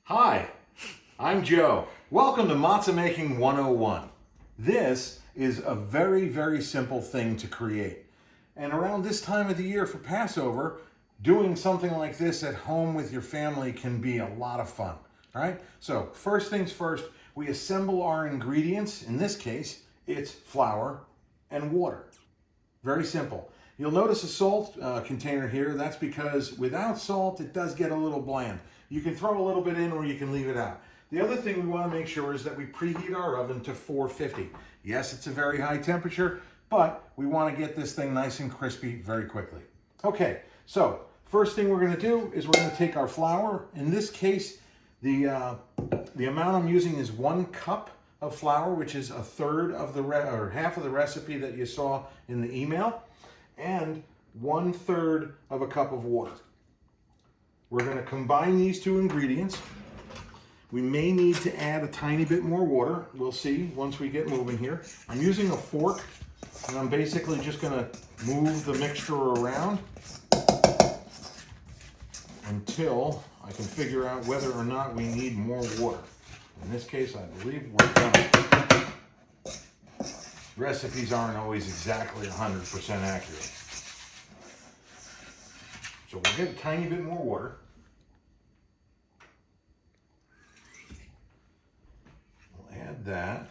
Hi, I'm Joe. Welcome to Matzah Making 101. This is a very, very simple thing to create. And around this time of the year for Passover, doing something like this at home with your family can be a lot of fun. All right, so first things first, we assemble our ingredients. In this case, it's flour and water. Very simple. You'll notice a salt container here. That's because without salt, it does get a little bland. You can throw a little bit in or you can leave it out. The other thing we want to make sure is that we preheat our oven to 450. Yes, it's a very high temperature, but we want to get this thing nice and crispy very quickly. Okay, so first thing we're going to do is we're going to take our flour. In this case, the amount I'm using is 1 cup of flour, which is a third of the or half of the recipe that you saw in the email, and 1/3 of a cup of water. We're going to combine these two ingredients. We may need to add a tiny bit more water. We'll see once we get moving here. I'm using a fork, and I'm basically just going to move the mixture around until I can figure out whether or not we need more water. In this case, I believe we're done. Recipes aren't always exactly 100% accurate. So we'll get a tiny bit more water. We'll add that.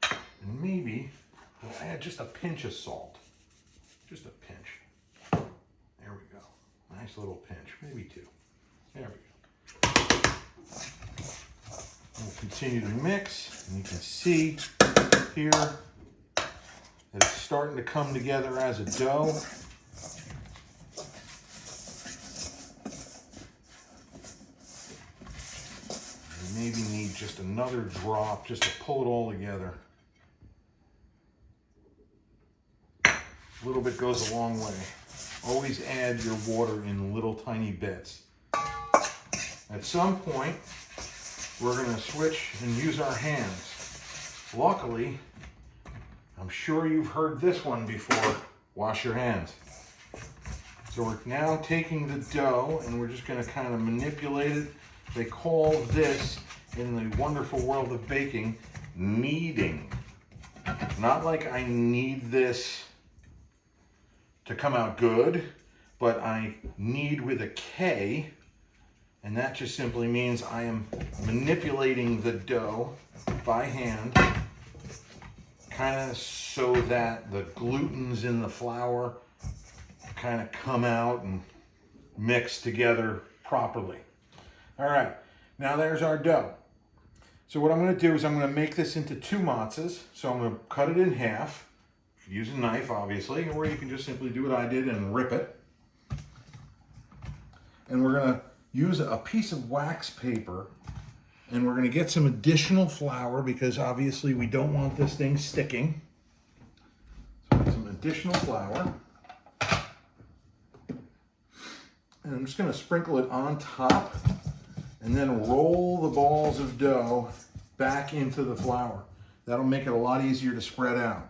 And maybe we'll add just a pinch of salt. Just a pinch. There we go. Nice little pinch. Maybe 2. There we go. We'll continue to mix. And you can see here that it's starting to come together as a dough. Maybe need just another drop just to pull it all together. A little bit goes a long way. Always add your water in little tiny bits. At some point, we're going to switch and use our hands. Luckily, I'm sure you've heard this one before. Wash your hands. So we're now taking the dough and we're just going to kind of manipulate it. They call this, in the wonderful world of baking, kneading. Not like I need this to come out good, but I knead with a K, and that just simply means I am manipulating the dough by hand, kind of so that the glutens in the flour kind of come out and mix together properly. All right, now there's our dough. So what I'm going to do is I'm going to make this into 2 matzahs. So I'm going to cut it in half. Use a knife, obviously, or you can just simply do what I did and rip it. And we're going to use a piece of wax paper, and we're going to get some additional flour because obviously we don't want this thing sticking. So some additional flour. And I'm just going to sprinkle it on top and then roll the balls of dough back into the flour. That'll make it a lot easier to spread out.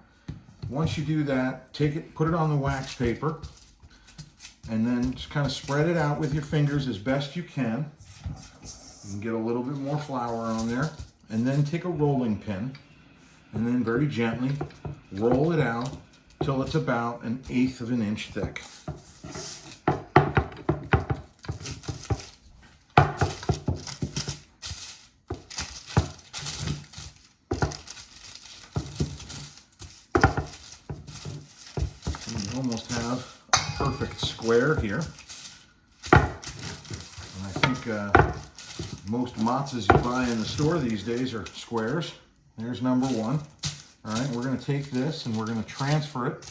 Once you do that, take it, put it on the wax paper, and then just kind of spread it out with your fingers as best you can. You can get a little bit more flour on there, and then take a rolling pin, and then very gently roll it out till it's about 1/8 of an inch thick. Almost have a perfect square here. And I think most matzahs you buy in the store these days are squares. There's number 1. All right, we're going to take this and we're going to transfer it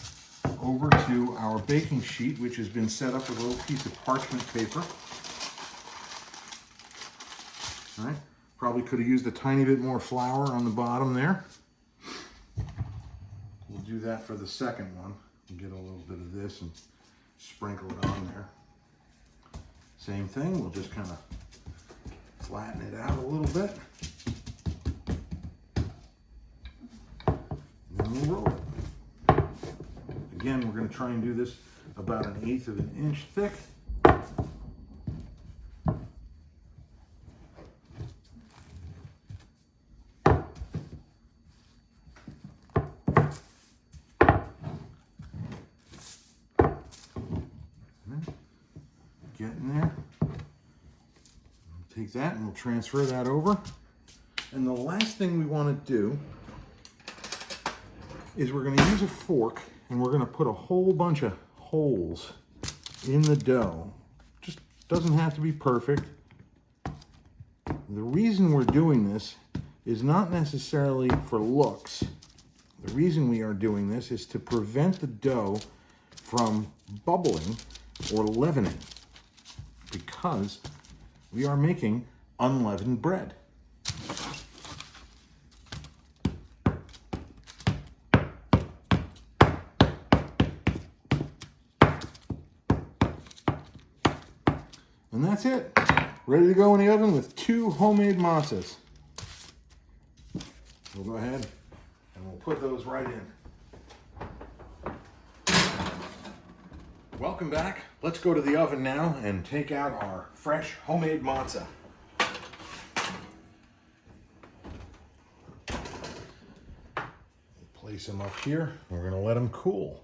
over to our baking sheet, which has been set up with a little piece of parchment paper. All right, probably could have used a tiny bit more flour on the bottom there. We'll do that for the second one. Get a little bit of this and sprinkle it on there. Same thing, we'll just kind of flatten it out a little bit. And then we'll roll it. Again, we're going to try and do this about 1/8 of an inch thick. take that and we'll transfer that over. And the last thing we want to do is we're going to use a fork and we're going to put a whole bunch of holes in the dough. Just doesn't have to be perfect. The reason we're doing this is not necessarily for looks. The reason we are doing this is to prevent the dough from bubbling or leavening, because we are making unleavened bread. And that's it. Ready to go in the oven with 2 homemade matzahs. We'll go ahead and we'll put those right in. Welcome back. Let's go to the oven now and take out our fresh homemade matzah. Place them up here. We're going to let them cool.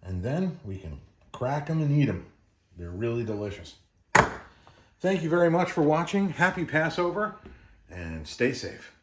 And then we can crack them and eat them. They're really delicious. Thank you very much for watching. Happy Passover and stay safe.